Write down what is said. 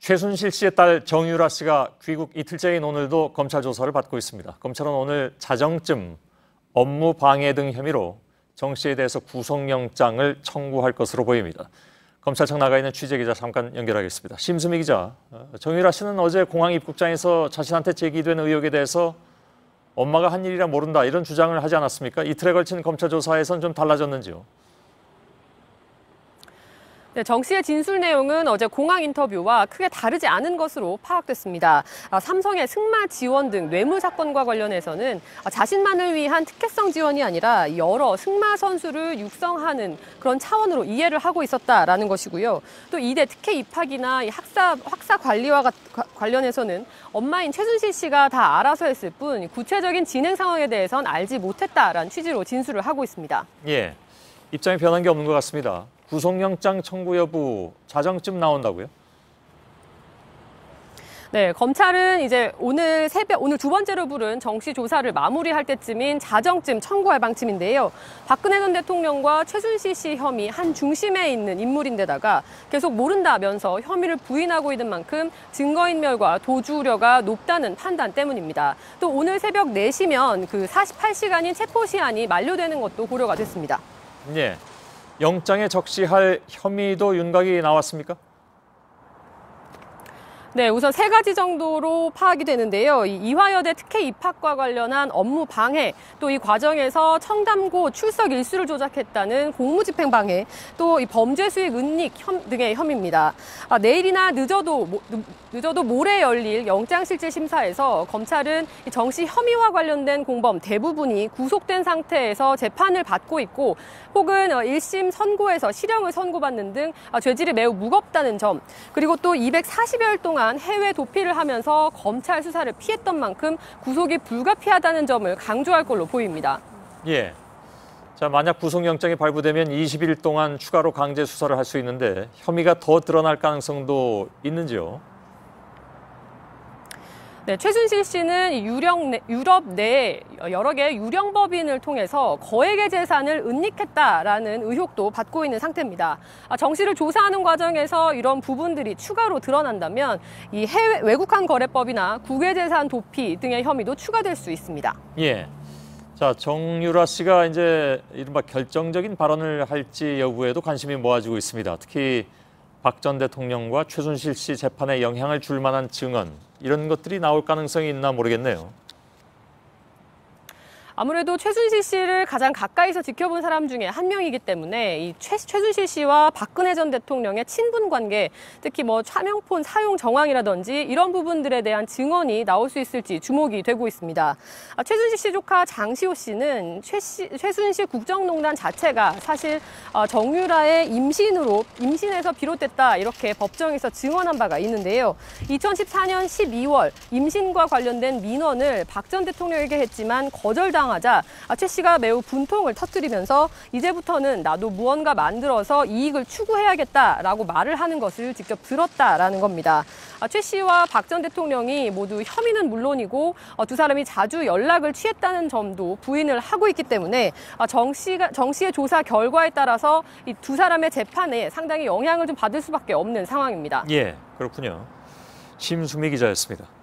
최순실 씨의 딸 정유라 씨가 귀국 이틀째인 오늘도 검찰 조사를 받고 있습니다. 검찰은 오늘 자정쯤 업무 방해 등 혐의로 정 씨에 대해서 구속영장을 청구할 것으로 보입니다. 검찰청 나가 있는 취재기자 잠깐 연결하겠습니다. 심수미 기자, 정유라 씨는 어제 공항 입국장에서 자신한테 제기된 의혹에 대해서 엄마가 한 일이라 모른다 이런 주장을 하지 않았습니까? 이틀에 걸친 검찰 조사에선 좀 달라졌는지요? 네, 정 씨의 진술 내용은 어제 공항 인터뷰와 크게 다르지 않은 것으로 파악됐습니다. 삼성의 승마 지원 등 뇌물 사건과 관련해서는 자신만을 위한 특혜성 지원이 아니라 여러 승마 선수를 육성하는 그런 차원으로 이해를 하고 있었다라는 것이고요. 또 이대 특혜 입학이나 학사 관리와 관련해서는 엄마인 최순실 씨가 다 알아서 했을 뿐 구체적인 진행 상황에 대해선 알지 못했다라는 취지로 진술을 하고 있습니다. 예, 입장이 변한 게 없는 것 같습니다. 구속영장 청구 여부 자정쯤 나온다고요? 네, 검찰은 이제 오늘 두 번째로 부른 정 씨 조사를 마무리할 때쯤인 자정쯤 청구할 방침인데요. 박근혜 전 대통령과 최순실 씨 혐의 한 중심에 있는 인물인데다가 계속 모른다면서 혐의를 부인하고 있는 만큼 증거인멸과 도주 우려가 높다는 판단 때문입니다. 또 오늘 새벽 4시면 그 48시간인 체포시한이 만료되는 것도 고려가 됐습니다. 네. 영장에 적시할 혐의도 윤곽이 나왔습니까? 네, 우선 3가지 정도로 파악이 되는데요. 이화여대 특혜 입학과 관련한 업무 방해, 또 이 과정에서 청담고 출석 일수를 조작했다는 공무집행 방해, 또 이 범죄 수익 은닉 등의 혐의입니다. 내일이나 늦어도 모레 열릴 영장실질심사에서 검찰은 정 씨 혐의와 관련된 공범 대부분이 구속된 상태에서 재판을 받고 있고 혹은 1심 선고에서 실형을 선고받는 등 죄질이 매우 무겁다는 점, 그리고 또 240여일 동안 해외 도피를 하면서 검찰 수사를 피했던 만큼 구속이 불가피하다는 점을 강조할 걸로 보입니다. 예. 자, 만약 구속영장이 발부되면 20일 동안 추가로 강제 수사를 할 수 있는데 혐의가 더 드러날 가능성도 있는지요? 네, 최순실 씨는 유럽 내 여러 개의 유령법인을 통해서 거액의 재산을 은닉했다라는 의혹도 받고 있는 상태입니다. 정 씨를 조사하는 과정에서 이런 부분들이 추가로 드러난다면 이 해외 외국환 거래법이나 국외재산 도피 등의 혐의도 추가될 수 있습니다. 예. 자, 정유라 씨가 이제 이른바 결정적인 발언을 할지 여부에도 관심이 모아지고 있습니다. 특히 박 전 대통령과 최순실 씨 재판에 영향을 줄 만한 증언, 이런 것들이 나올 가능성이 있나 모르겠네요. 아무래도 최순실 씨를 가장 가까이서 지켜본 사람 중에 한 명이기 때문에 이 최순실 씨와 박근혜 전 대통령의 친분 관계, 특히 차명폰 사용 정황이라든지 이런 부분들에 대한 증언이 나올 수 있을지 주목이 되고 있습니다. 최순실 씨 조카 장시호 씨는 최순실 국정농단 자체가 사실 정유라의 임신에서 비롯됐다 이렇게 법정에서 증언한 바가 있는데요. 2014년 12월 임신과 관련된 민원을 박 전 대통령에게 했지만 거절당하자 최 씨가 매우 분통을 터뜨리면서 이제부터는 나도 무언가 만들어서 이익을 추구해야겠다라고 말을 하는 것을 직접 들었다라는 겁니다. 최 씨와 박 전 대통령이 모두 혐의는 물론이고 두 사람이 자주 연락을 취했다는 점도 부인을 하고 있기 때문에 정 씨의 조사 결과에 따라서 이 두 사람의 재판에 상당히 영향을 좀 받을 수밖에 없는 상황입니다. 예, 그렇군요. 심수미 기자였습니다.